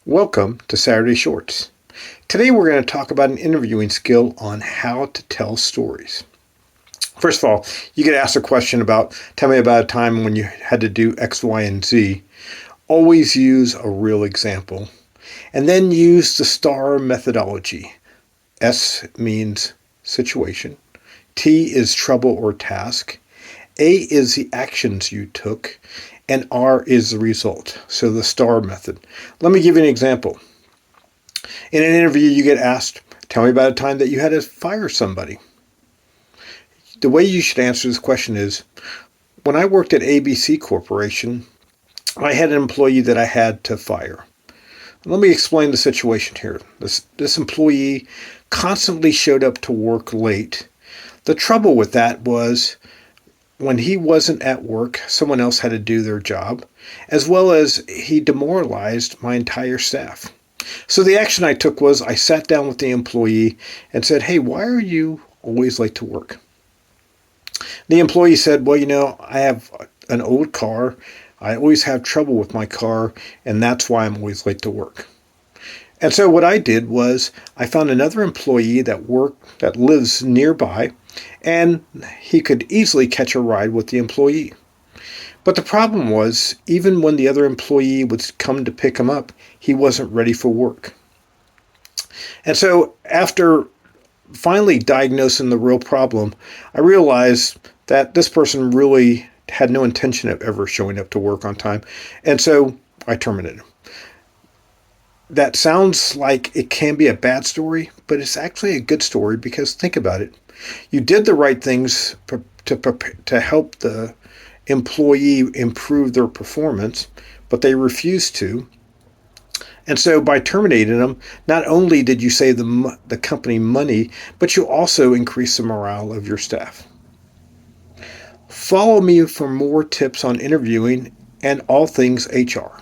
Welcome to Saturday Shorts. Today we're going to talk about an interviewing skill on how to tell stories. First of all, you get asked a question about, tell me about a time when you had to do X, Y, and Z. Always use a real example. And then use the STAR methodology. S means situation. T is trouble or task. A is the actions you took. And R is the result. So the STAR method. Let me give you an example. In an interview, you get asked, tell me about a time that you had to fire somebody. The way you should answer this question is, when I worked at ABC Corporation, I had an employee that I had to fire. Let me explain the situation here. This employee constantly showed up to work late. The trouble with that was when he wasn't at work, someone else had to do their job, as well as he demoralized my entire staff. So the action I took was I sat down with the employee and said, hey, why are you always late to work? The employee said, well, I have an old car. I always have trouble with my car, and that's why I'm always late to work. And so what I did was I found another employee that lives nearby, and he could easily catch a ride with the employee. But the problem was, even when the other employee would come to pick him up, he wasn't ready for work. And so after finally diagnosing the real problem, I realized that this person really had no intention of ever showing up to work on time. And so I terminated him. That sounds like it can be a bad story, but it's actually a good story because think about it. You did the right things to help the employee improve their performance, but they refused to. And so by terminating them, not only did you save the company money, but you also increase the morale of your staff. Follow me for more tips on interviewing and all things HR.